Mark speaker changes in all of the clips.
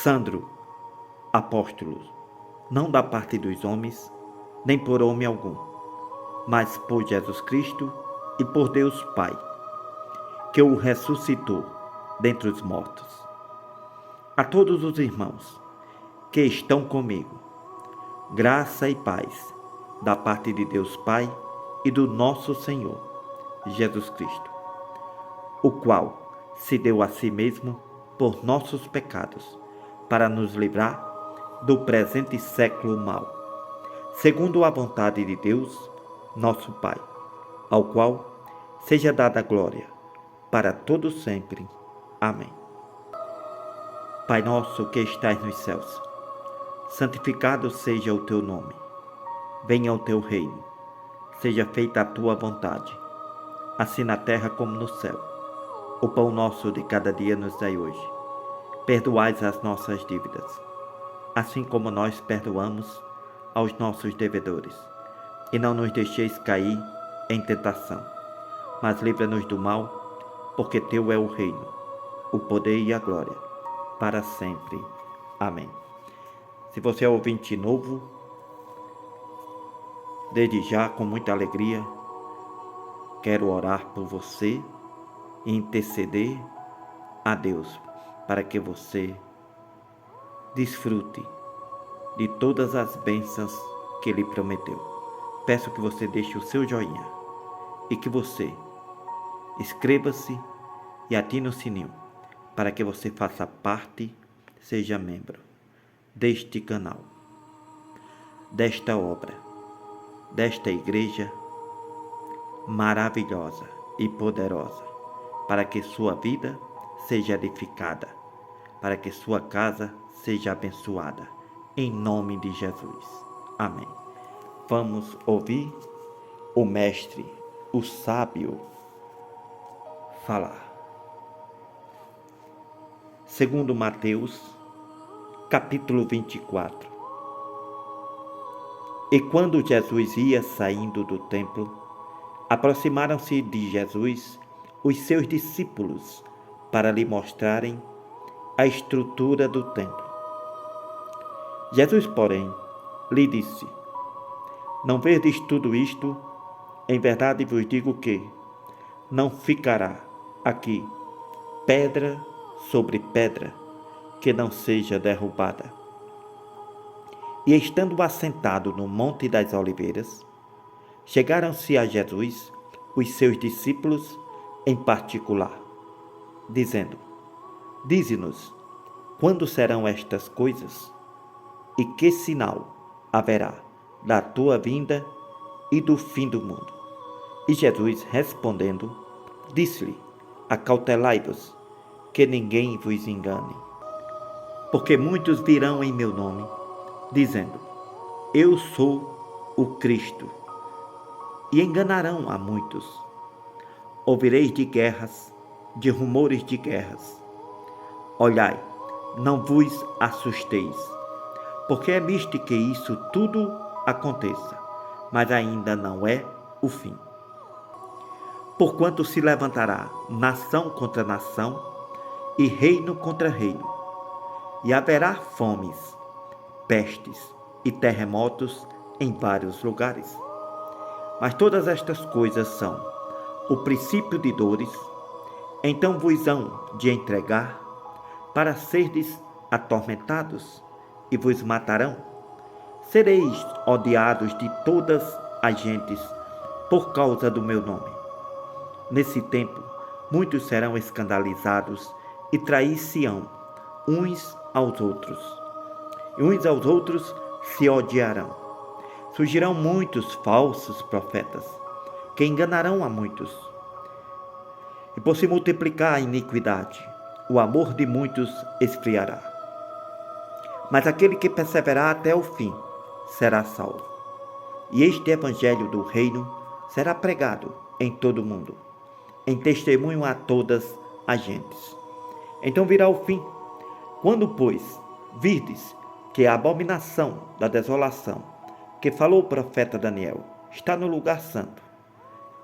Speaker 1: Sandro, apóstolo, não da parte dos homens, nem por homem algum, mas por Jesus Cristo e por Deus Pai, que o ressuscitou dentre os mortos. A todos os irmãos que estão comigo, graça e paz da parte de Deus Pai e do nosso Senhor Jesus Cristo, o qual se deu a si mesmo por nossos pecados, para nos livrar do presente século mau, segundo a vontade de Deus, nosso Pai, ao qual seja dada glória para todos sempre. Amém. Pai nosso que estais nos céus, santificado seja o teu nome. Venha o teu reino. Seja feita a tua vontade, assim na terra como no céu. O pão nosso de cada dia nos dai hoje. Perdoai as nossas dívidas, assim como nós perdoamos aos nossos devedores. E não nos deixeis cair em tentação, mas livra-nos do mal, porque teu é o reino, o poder e a glória, para sempre. Amém. Se você é ouvinte novo, desde já, com muita alegria, quero orar por você e interceder a Deus para que você desfrute de todas as bênçãos que Ele prometeu. Peço que você deixe o seu joinha e que você inscreva-se e ative o sininho para que você faça parte, seja membro deste canal, desta obra, desta igreja maravilhosa e poderosa, para que sua vida seja edificada, para que sua casa seja abençoada, em nome de Jesus. Amém. Vamos ouvir o mestre, o sábio, falar. Segundo Mateus, capítulo 24. E quando Jesus ia saindo do templo, aproximaram-se de Jesus os seus discípulos para lhe mostrarem a estrutura do templo. Jesus, porém, lhe disse: Não vedes tudo isto? Em verdade vos digo que não ficará aqui pedra sobre pedra que não seja derrubada. E estando assentado no Monte das Oliveiras, chegaram-se a Jesus os seus discípulos em particular, dizendo: Dize-nos, quando serão estas coisas? E que sinal haverá da tua vinda e do fim do mundo? E Jesus, respondendo, disse-lhe: Acautelai-vos, que ninguém vos engane. Porque muitos virão em meu nome, dizendo: Eu sou o Cristo, e enganarão a muitos. Ouvireis de guerras, de rumores de guerras. Olhai, não vos assusteis, porque é visto que isso tudo aconteça, mas ainda não é o fim. Porquanto se levantará nação contra nação e reino contra reino, e haverá fomes, pestes e terremotos em vários lugares. Mas todas estas coisas são o princípio de dores. Então vos hão de entregar para serdes atormentados, e vos matarão. Sereis odiados de todas as gentes por causa do meu nome. Nesse tempo, muitos serão escandalizados e trair-se-ão uns aos outros. E uns aos outros se odiarão. Surgirão muitos falsos profetas, que enganarão a muitos. E por se multiplicar a iniquidade, o amor de muitos esfriará. Mas aquele que perseverar até o fim será salvo. E este evangelho do reino será pregado em todo o mundo, em testemunho a todas as gentes. Então virá o fim, quando, pois, virdes que a abominação da desolação, que falou o profeta Daniel, está no lugar santo.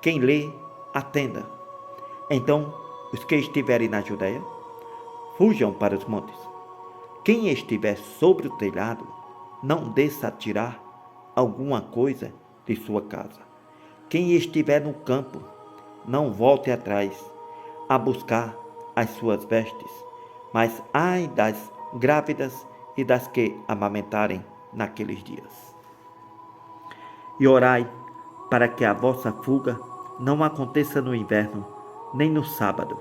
Speaker 1: Quem lê, atenda. Então, os que estiverem na Judeia, fujam para os montes. Quem estiver sobre o telhado, não desça a tirar alguma coisa de sua casa. Quem estiver no campo, não volte atrás a buscar as suas vestes, mas ai das grávidas e das que amamentarem naqueles dias. E orai para que a vossa fuga não aconteça no inverno, nem no sábado,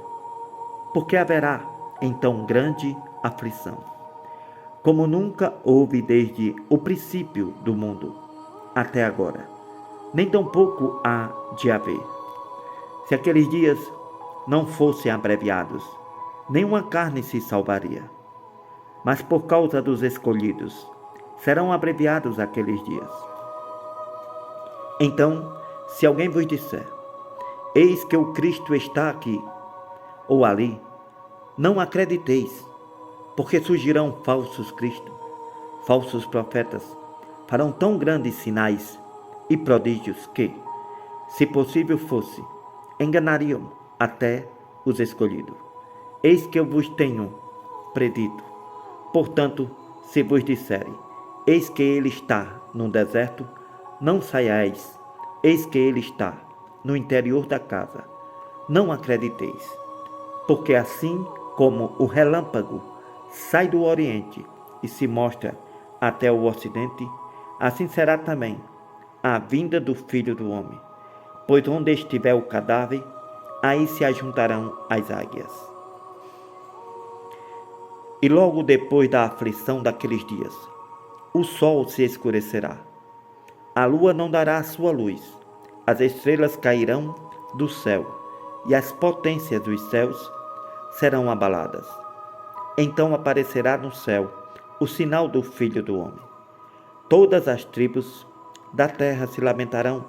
Speaker 1: porque haverá então grande aflição, como nunca houve desde o princípio do mundo até agora, nem tampouco há de haver. Se aqueles dias não fossem abreviados, nenhuma carne se salvaria. Mas por causa dos escolhidos, serão abreviados aqueles dias. Então, se alguém vos disser, eis que o Cristo está aqui, ou ali, não acrediteis, porque surgirão falsos cristos, falsos profetas, farão tão grandes sinais e prodígios que, se possível fosse, enganariam até os escolhidos. Eis que eu vos tenho predito. Portanto, se vos disserem, eis que ele está no deserto, não saiais, eis que ele está no interior da casa, não acrediteis. Porque assim como o relâmpago sai do oriente e se mostra até o ocidente, assim será também a vinda do Filho do Homem. Pois onde estiver o cadáver, aí se ajuntarão as águias. E logo depois da aflição daqueles dias, o sol se escurecerá, a lua não dará a sua luz, as estrelas cairão do céu, e as potências dos céus serão abaladas. Então aparecerá no céu o sinal do Filho do Homem. Todas as tribos da terra se lamentarão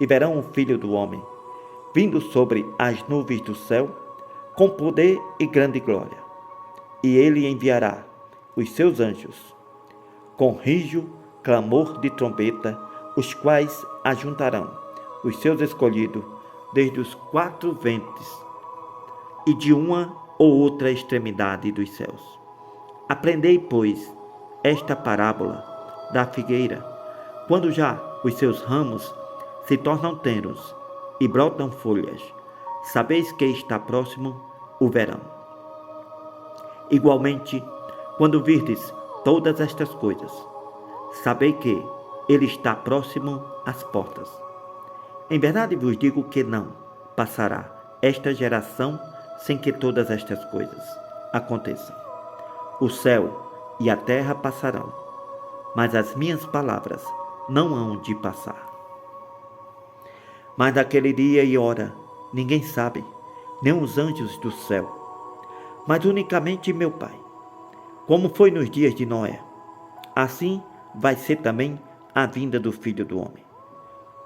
Speaker 1: e verão o Filho do Homem, vindo sobre as nuvens do céu, com poder e grande glória. E ele enviará os seus anjos, com rijo, clamor de trombeta, os quais ajuntarão os seus escolhidos desde os quatro ventos e de uma ou outra extremidade dos céus. Aprendei, pois, esta parábola da figueira, quando já os seus ramos se tornam tenros e brotam folhas, sabeis que está próximo o verão. Igualmente, quando virdes todas estas coisas, sabei que ele está próximo às portas. Em verdade vos digo que não passará esta geração sem que todas estas coisas aconteçam. O céu e a terra passarão, mas as minhas palavras não hão de passar. Mas naquele dia e hora ninguém sabe, nem os anjos do céu, mas unicamente meu Pai. Como foi nos dias de Noé, assim vai ser também a vinda do Filho do Homem.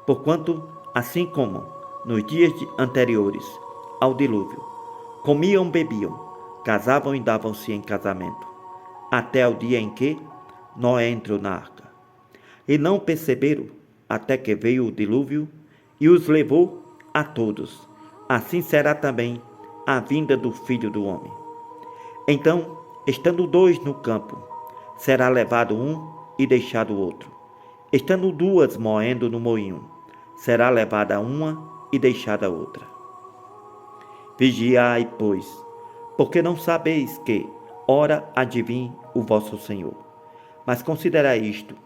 Speaker 1: Porquanto, assim como nos dias anteriores ao dilúvio, comiam, bebiam, casavam e davam-se em casamento, até o dia em que Noé entrou na arca. E não perceberam até que veio o dilúvio e os levou a todos. Assim será também a vinda do Filho do Homem. Então, estando dois no campo, será levado um e deixado o outro. Estando duas moendo no moinho, será levada uma e deixada outra. Vigiai, pois, porque não sabeis que hora há de vir o vosso Senhor. Mas considerai isto: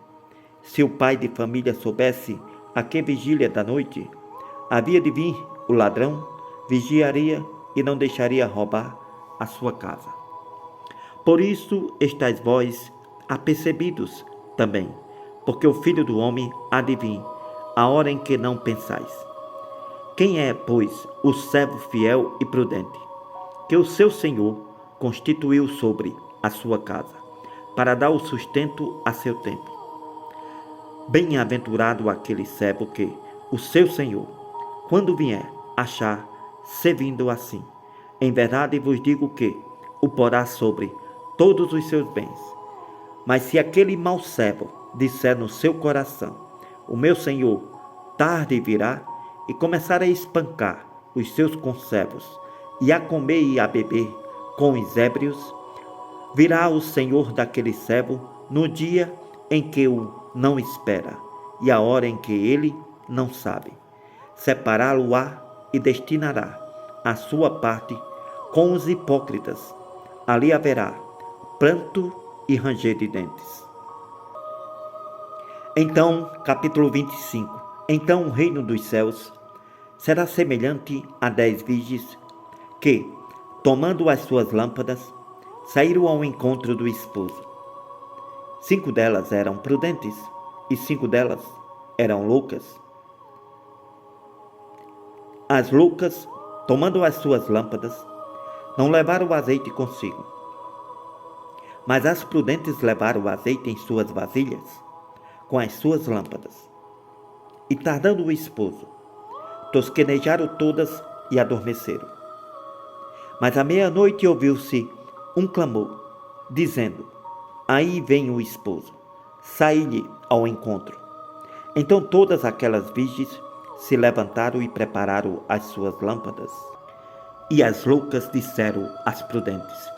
Speaker 1: se o pai de família soubesse a que vigília da noite havia de vir o ladrão, vigiaria e não deixaria roubar a sua casa. Por isso estáis vós apercebidos também, porque o Filho do Homem há de vir a hora em que não pensais. Quem é, pois, o servo fiel e prudente, que o seu Senhor constituiu sobre a sua casa, para dar o sustento a seu tempo? Bem-aventurado aquele servo que o seu Senhor, quando vier, achar servindo assim. Em verdade vos digo que o porá sobre todos os seus bens. Mas se aquele mau servo disser no seu coração, o meu Senhor tarde virá, e começar a espancar os seus conservos, e a comer e a beber com os ébrios, Virá o Senhor daquele servo no dia em que o não espera e a hora em que ele não sabe. Separá-lo-á e destinará a sua parte com os hipócritas. Ali haverá pranto e ranger de dentes. Então, capítulo 25. Então o reino dos céus será semelhante a 10 virgens que, tomando as suas lâmpadas, saíram ao encontro do esposo. 5 delas eram prudentes e 5 delas eram loucas. As loucas, tomando as suas lâmpadas, não levaram o azeite consigo, mas as prudentes levaram o azeite em suas vasilhas, com as suas lâmpadas. E tardando o esposo, tosquenejaram todas e adormeceram. Mas à meia-noite ouviu-se um clamor, dizendo: aí vem o esposo, saí-lhe ao encontro. Então todas aquelas virgens se levantaram e prepararam as suas lâmpadas. E as loucas disseram às prudentes: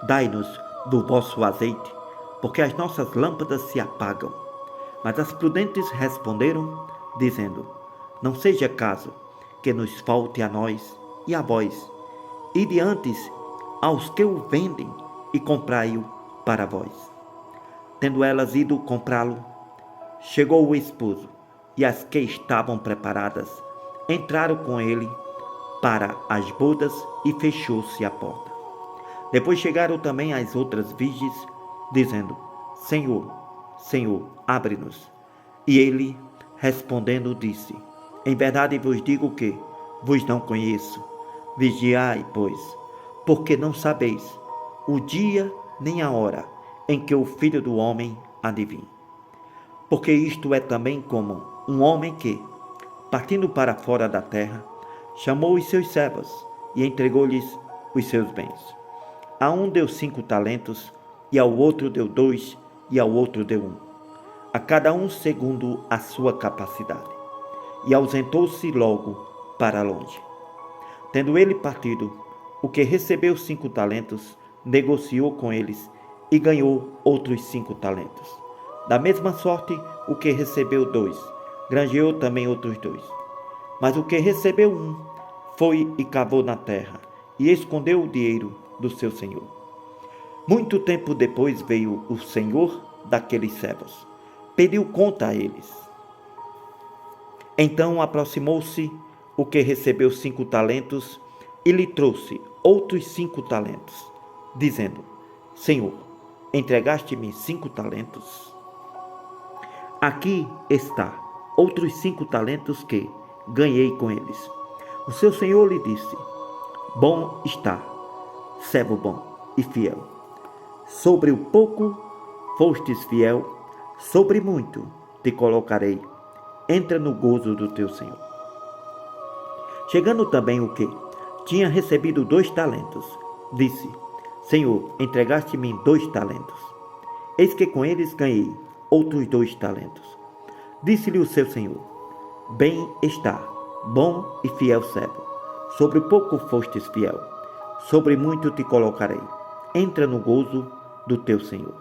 Speaker 1: dai-nos do vosso azeite, porque as nossas lâmpadas se apagam. Mas as prudentes responderam, dizendo: não seja caso que nos falte a nós e a vós. Ide antes aos que o vendem e comprai-o para vós. Tendo elas ido comprá-lo, chegou o esposo, e as que estavam preparadas entraram com ele para as bodas e fechou-se a porta. Depois chegaram também as outras virgens, dizendo: Senhor, Senhor, abre-nos. E ele, respondendo, disse: em verdade vos digo que vos não conheço. Vigiai, pois, porque não sabeis o dia nem a hora em que o Filho do Homem há de vir. Porque isto é também como um homem que, partindo para fora da terra, chamou os seus servos e entregou-lhes os seus bens. A um deu 5 talentos, e ao outro deu 2, e ao outro deu 1, a cada um segundo a sua capacidade. E ausentou-se logo para longe. Tendo ele partido, o que recebeu 5 talentos, negociou com eles e ganhou outros 5 talentos. Da mesma sorte, o que recebeu 2, granjeou também outros 2. Mas o que recebeu 1, foi e cavou na terra, e escondeu o dinheiro do seu senhor. Muito tempo depois veio o senhor daqueles servos, pediu conta a eles. Então aproximou-se o que recebeu 5 talentos e lhe trouxe outros 5 talentos, dizendo: Senhor, entregaste-me 5 talentos? Aqui está outros 5 talentos que ganhei com eles. O seu senhor lhe disse: bom está, servo bom e fiel. Sobre o pouco fostes fiel, sobre muito te colocarei. Entra no gozo do teu senhor. Chegando também o que tinha recebido 2 talentos, disse: Senhor, entregaste-me 2 talentos. Eis que com eles ganhei outros 2 talentos. Disse-lhe o seu senhor: bem está, bom e fiel servo. Sobre o pouco fostes fiel, sobre muito te colocarei. Entra no gozo do teu senhor.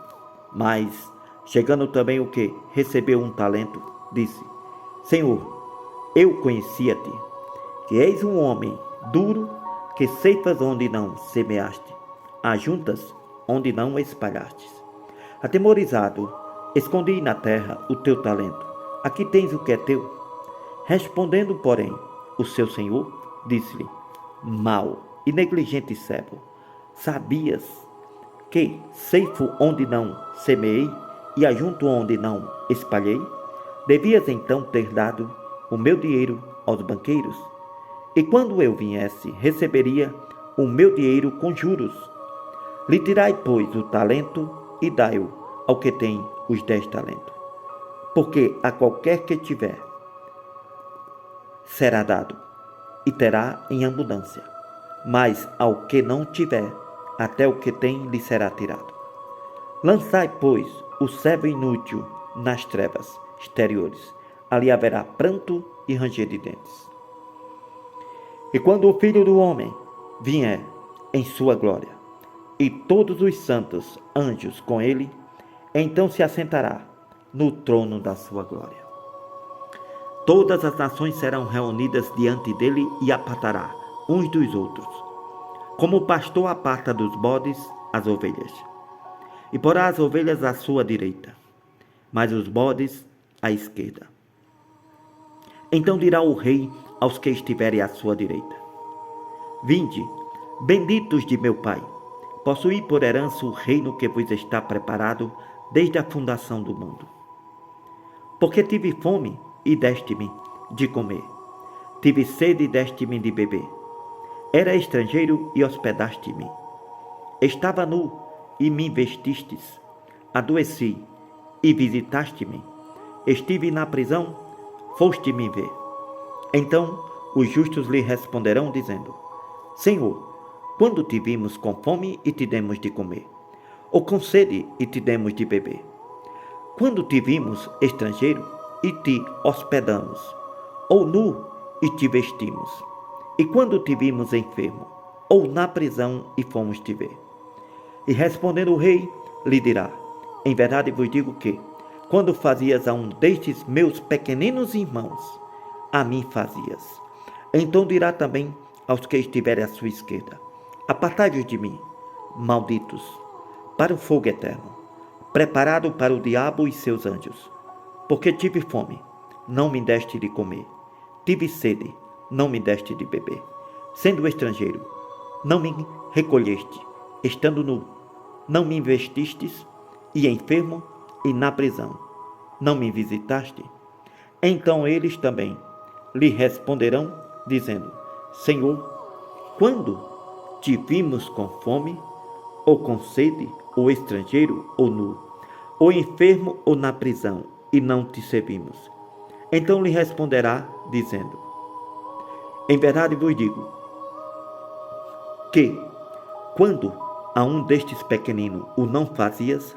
Speaker 1: Mas, chegando também o que recebeu 1 talento, disse: Senhor, eu conhecia-te, que és um homem duro, que ceifas onde não semeaste, ajuntas onde não espalhastes. Atemorizado, escondi na terra o teu talento. Aqui tens o que é teu. Respondendo, porém, o seu senhor, disse-lhe: mau e negligente servo, sabias que ceifo onde não semeei e ajunto onde não espalhei? Devias então ter dado o meu dinheiro aos banqueiros, e quando eu viesse, receberia o meu dinheiro com juros. Lhe tirai, pois, o talento e dai-o ao que tem os 10 talentos. Porque a qualquer que tiver, será dado, e terá em abundância. Mas ao que não tiver, até o que tem lhe será tirado. Lançai, pois, o servo inútil nas trevas exteriores. Ali haverá pranto e ranger de dentes. E quando o Filho do Homem vier em sua glória, e todos os santos anjos com ele, então se assentará no trono da sua glória. Todas as nações serão reunidas diante dele e apartará uns dos outros, como o pastor aparta dos bodes as ovelhas. E porá as ovelhas à sua direita, mas os bodes à esquerda. Então dirá o rei aos que estiverem à sua direita: Vinde, benditos de meu Pai, possuí por herança o reino que vos está preparado desde a fundação do mundo. Porque tive fome e deste-me de comer, tive sede e deste-me de beber. Era estrangeiro e hospedaste-me. Estava nu e me vestistes. Adoeci e visitaste-me. Estive na prisão, foste-me ver. Então os justos lhe responderão, dizendo: Senhor, quando te vimos com fome e te demos de comer, ou com sede e te demos de beber? Quando te vimos estrangeiro e te hospedamos, ou nu e te vestimos? E quando te vimos enfermo, ou na prisão e fomos te ver? E respondendo o rei, lhe dirá: Em verdade vos digo que, quando fazias a um destes meus pequeninos irmãos, a mim fazias. Então dirá também aos que estiverem à sua esquerda: Apartai-vos de mim, malditos, para o fogo eterno, preparado para o diabo e seus anjos. Porque tive fome, não me deste de comer, tive sede, não me deste de beber. Sendo estrangeiro, não me recolheste, estando nu, não me vestistes, e enfermo e na prisão, não me visitaste? Então eles também lhe responderão, dizendo: Senhor, quando te vimos com fome, ou com sede, ou estrangeiro, ou nu, ou enfermo, ou na prisão, e não te servimos? Então lhe responderá, dizendo: Em verdade vos digo que, quando a um destes pequeninos o não fazias,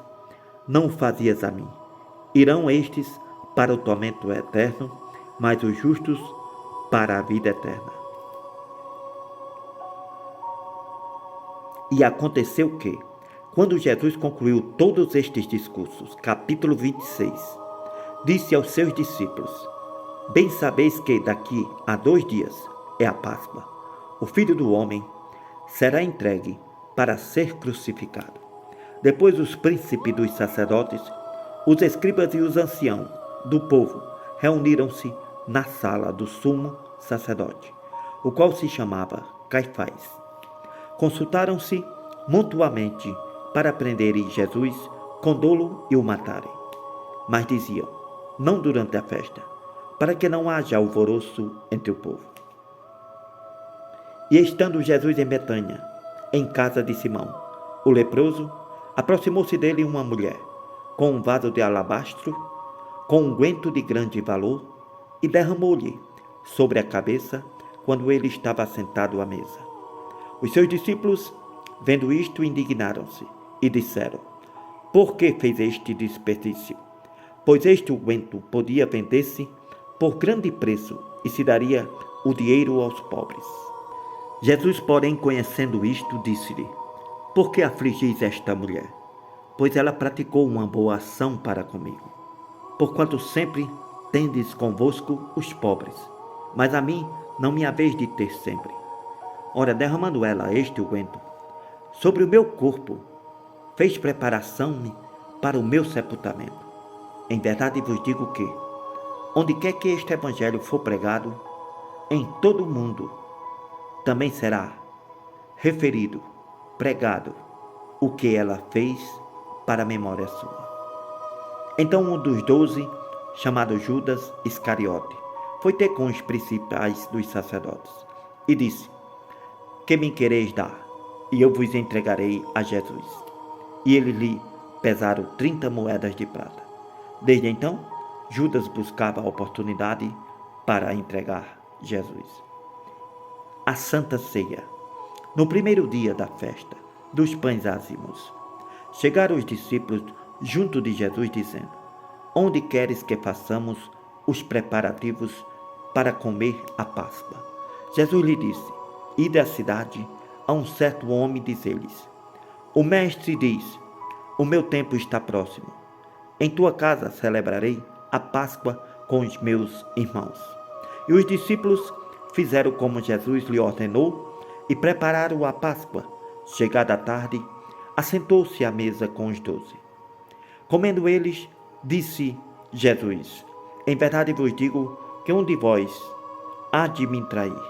Speaker 1: não o fazias a mim. Irão estes para o tormento eterno, mas os justos para a vida eterna. E aconteceu que, quando Jesus concluiu todos estes discursos, capítulo 26, disse aos seus discípulos: Bem sabeis que daqui a 2 dias é a Páscoa. O Filho do Homem será entregue para ser crucificado. Depois os príncipes dos sacerdotes, os escribas e os anciãos do povo reuniram-se na sala do sumo sacerdote, o qual se chamava Caifás. Consultaram-se mutuamente para prenderem Jesus com dolo e o matarem. Mas diziam: Não durante a festa, para que não haja alvoroço entre o povo. E estando Jesus em Betânia, em casa de Simão, o leproso, aproximou-se dele uma mulher, com um vaso de alabastro, com unguento de grande valor, e derramou-lhe sobre a cabeça quando ele estava sentado à mesa. Os seus discípulos, vendo isto, indignaram-se e disseram: Por que fez este desperdício? Pois este unguento podia vender-se por grande preço e se daria o dinheiro aos pobres. Jesus, porém, conhecendo isto, disse-lhe: Por que afligis esta mulher? Pois ela praticou uma boa ação para comigo. Porquanto sempre tendes convosco os pobres, mas a mim não me haveis de ter sempre. Ora, derramando ela este unguento sobre o meu corpo, fez preparação para o meu sepultamento. Em verdade vos digo que, onde quer que este evangelho for pregado, em todo o mundo, também será referido, pregado, o que ela fez para a memória sua. Então um dos 12, chamado Judas Iscariote, foi ter com os principais dos sacerdotes e disse: Que me quereis dar, e eu vos entregarei a Jesus. E eles lhe pesaram 30 moedas de prata. Desde então, Judas buscava a oportunidade para entregar Jesus. A Santa Ceia. No primeiro dia da festa dos pães ázimos, chegaram os discípulos junto de Jesus, dizendo: Onde queres que façamos os preparativos para comer a Páscoa? Jesus lhe disse: Ide à cidade, a um certo homem, diz-lhes: O mestre diz: o meu tempo está próximo. Em tua casa celebrarei a Páscoa com os meus irmãos. E os discípulos fizeram como Jesus lhe ordenou e prepararam a Páscoa. Chegada a tarde, assentou-se à mesa com os 12. Comendo eles, disse Jesus: em verdade vos digo que um de vós há de me trair.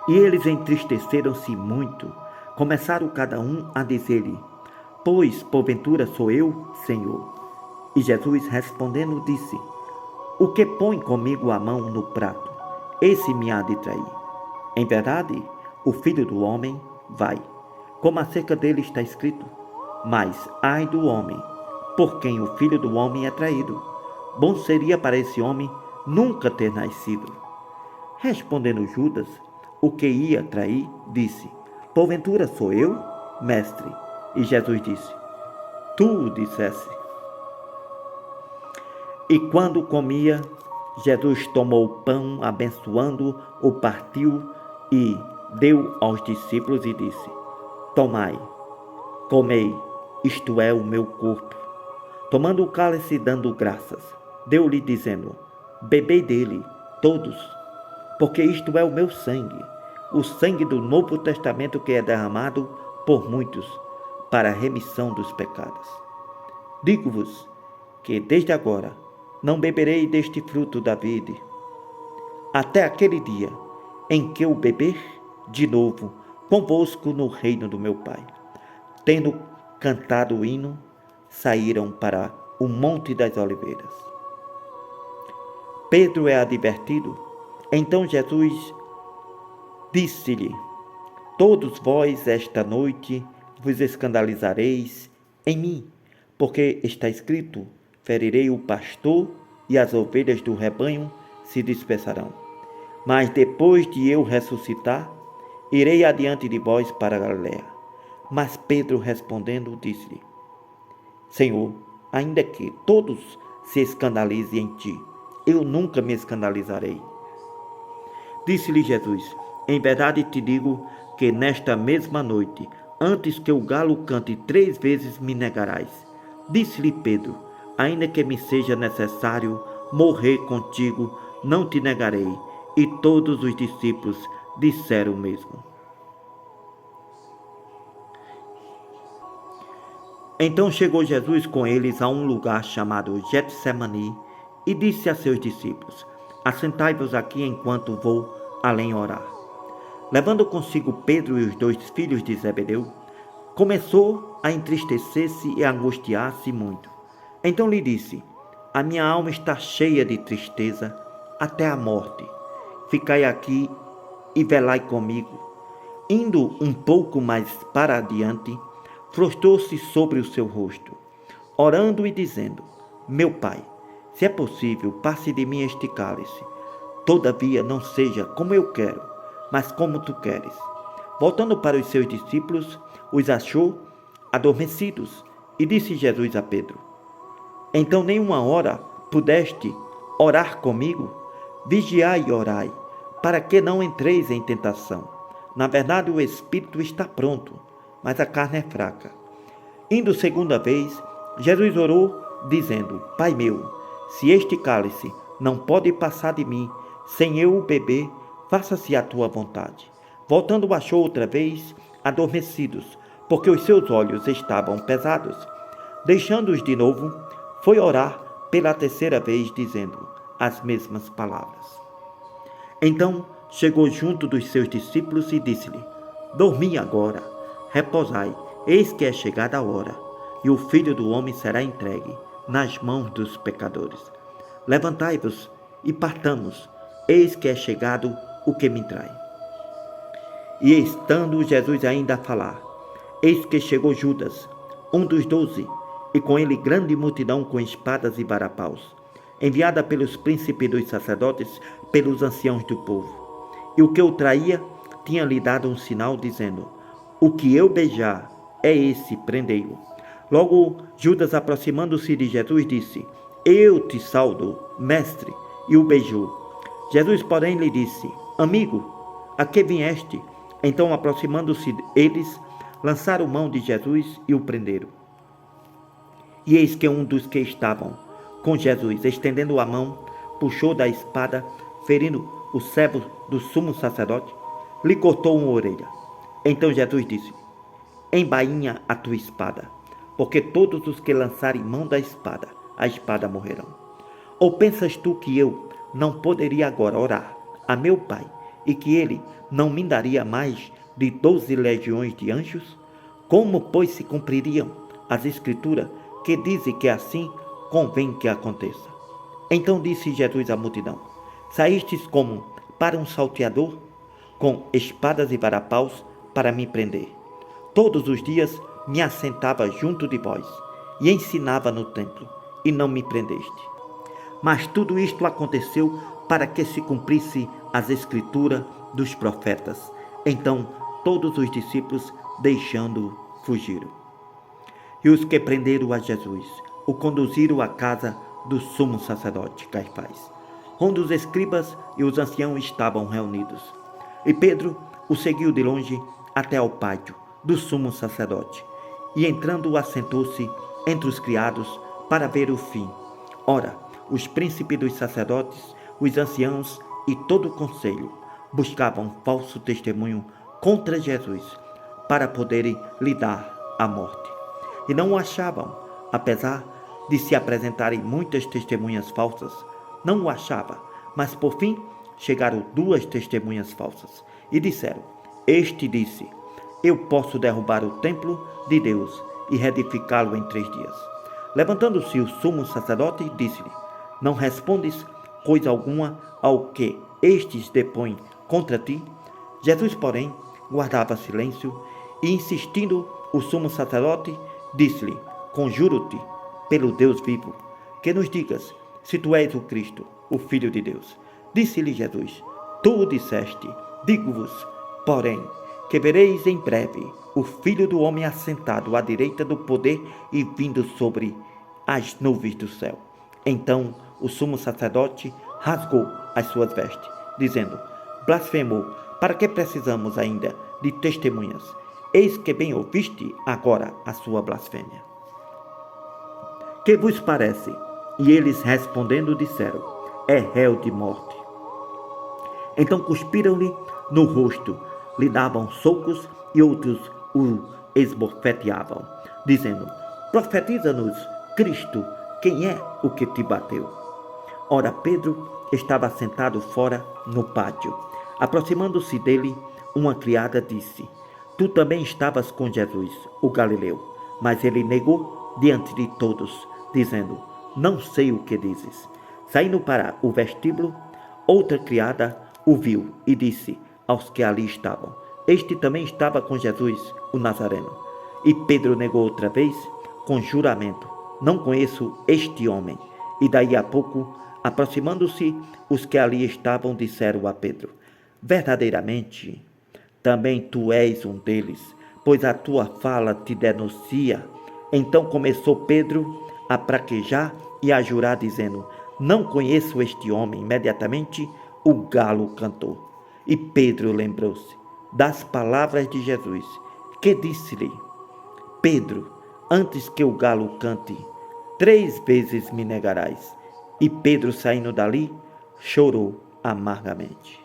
Speaker 1: E eles entristeceram-se muito. Começaram cada um a dizer-lhe: pois, porventura, sou eu, Senhor? E Jesus, respondendo, disse: o que põe comigo a mão no prato, esse me há de trair. Em verdade, o Filho do Homem vai, como acerca dele está escrito. Mas, ai do homem, por quem o Filho do Homem é traído. Bom seria para esse homem nunca ter nascido. Respondendo Judas, o que ia trair, disse: porventura sou eu, mestre? E Jesus disse: tu o disseste. E quando comia, Jesus tomou o pão, abençoando, o partiu e deu aos discípulos e disse: tomai, comei, isto é o meu corpo. Tomando o cálice e dando graças, deu-lhe dizendo: bebei dele, todos, porque isto é o meu sangue, o sangue do Novo Testamento que é derramado por muitos para a remissão dos pecados. Digo-vos que desde agora não beberei deste fruto da vide, até aquele dia em que eu beber de novo convosco no reino do meu Pai. Tendo cantado o hino, saíram para o Monte das Oliveiras. Pedro é advertido. Então Jesus disse-lhe: todos vós esta noite vos escandalizareis em mim, porque está escrito: ferirei o pastor e as ovelhas do rebanho se dispersarão. Mas depois de eu ressuscitar, irei adiante de vós para a Galiléia. Mas Pedro respondendo disse-lhe: Senhor, ainda que todos se escandalizem em ti, eu nunca me escandalizarei. Disse-lhe Jesus: em verdade te digo que nesta mesma noite, antes que o galo cante 3 vezes, me negarás. Disse-lhe Pedro: ainda que me seja necessário morrer contigo, não te negarei. E todos os discípulos disseram o mesmo. Então chegou Jesus com eles a um lugar chamado Getsemani e disse a seus discípulos: assentai-vos aqui enquanto vou além orar. Levando consigo Pedro e os 2 filhos de Zebedeu, começou a entristecer-se e a angustiar-se muito. Então lhe disse: a minha alma está cheia de tristeza até a morte. Ficai aqui e velai comigo. Indo um pouco mais para adiante, prostrou-se sobre o seu rosto, orando e dizendo: meu Pai, se é possível, passe de mim este cálice. Todavia não seja como eu quero, mas como tu queres. Voltando para os seus discípulos, os achou adormecidos, e disse Jesus a Pedro: então nem uma hora pudeste orar comigo? Vigiai e orai, para que não entreis em tentação. Na verdade, o espírito está pronto, mas a carne é fraca. Indo segunda vez, Jesus orou, dizendo: Pai meu, se este cálice não pode passar de mim, sem eu o beber, faça-se a tua vontade. Voltando, achou outra vez adormecidos, porque os seus olhos estavam pesados. Deixando-os de novo, foi orar pela 3ª vez, dizendo as mesmas palavras. Então chegou junto dos seus discípulos e disse-lhe: dormi agora, reposai, eis que é chegada a hora, e o Filho do Homem será entregue nas mãos dos pecadores. Levantai-vos e partamos, eis que é chegado o que me trai. E estando Jesus ainda a falar, eis que chegou Judas, um dos 12, e com ele grande multidão com espadas e varapaus, enviada pelos príncipes dos sacerdotes, pelos anciãos do povo. E o que o traía tinha-lhe dado um sinal, dizendo: o que eu beijar é esse, prendei-o. Logo Judas, aproximando-se de Jesus, disse: eu te saldo, mestre, e o beijou. Jesus, porém, lhe disse: amigo, a que vieste? Então, aproximando-se eles, lançaram mão de Jesus e o prenderam. E eis que um dos que estavam com Jesus, estendendo a mão, puxou da espada, ferindo o servo do sumo sacerdote, lhe cortou uma orelha. Então Jesus disse: embainha a tua espada, porque todos os que lançarem mão da espada, a espada morrerão. Ou pensas tu que eu não poderia agora orar a meu Pai, e que ele não me daria mais de 12 legiões de anjos? Como, pois, se cumpririam as escrituras que dizem que assim convém que aconteça? Então disse Jesus à multidão: saístes como para um salteador, com espadas e varapaus para me prender. Todos os dias me assentava junto de vós e ensinava no templo, e não me prendeste. Mas tudo isto aconteceu para que se cumprisse as escrituras dos profetas. Então todos os discípulos, deixando-o, fugiram. E os que prenderam a Jesus o conduziram à casa do sumo sacerdote Caifás, onde os escribas e os anciãos estavam reunidos. E Pedro o seguiu de longe até ao pátio do sumo sacerdote, e entrando assentou-se entre os criados para ver o fim. Ora, os príncipes dos sacerdotes, os anciãos e todo o conselho buscavam falso testemunho contra Jesus, para poderem lhe dar a morte. E não o achavam, apesar de se apresentarem muitas testemunhas falsas. Não o achava, mas por fim chegaram 2 testemunhas falsas e disseram: este disse: eu posso derrubar o templo de Deus e reedificá-lo em 3 dias. Levantando-se o sumo sacerdote, disse-lhe: não respondes coisa alguma ao que estes depõem contra ti? Jesus, porém, guardava silêncio, e insistindo o sumo sacerdote, disse-lhe: conjuro-te pelo Deus vivo, que nos digas se tu és o Cristo, o Filho de Deus. Disse-lhe Jesus: tu o disseste. Digo-vos, porém, que vereis em breve o Filho do Homem assentado à direita do poder e vindo sobre as nuvens do céu. Então o sumo sacerdote rasgou as suas vestes, dizendo: blasfemou, para que precisamos ainda de testemunhas? Eis que bem ouviste agora a sua blasfêmia. Que vos parece? E eles respondendo disseram: é réu de morte. Então cuspiram-lhe no rosto, lhe davam socos e outros o esbofeteavam, dizendo: profetiza-nos, Cristo, quem é o que te bateu? Ora, Pedro estava sentado fora no pátio. Aproximando-se dele, uma criada disse: tu também estavas com Jesus, o Galileu. Mas ele negou diante de todos, dizendo: não sei o que dizes. Saindo para o vestíbulo, outra criada o viu e disse aos que ali estavam: este também estava com Jesus, o Nazareno. E Pedro negou outra vez, com juramento: não conheço este homem. E daí a pouco, aproximando-se, os que ali estavam disseram a Pedro: verdadeiramente, também tu és um deles, pois a tua fala te denuncia. Então começou Pedro a praquejar e a jurar, dizendo: não conheço este homem. Imediatamente o galo cantou. E Pedro lembrou-se das palavras de Jesus, que disse-lhe: Pedro, antes que o galo cante, 3 vezes me negarás. E Pedro, saindo dali, chorou amargamente.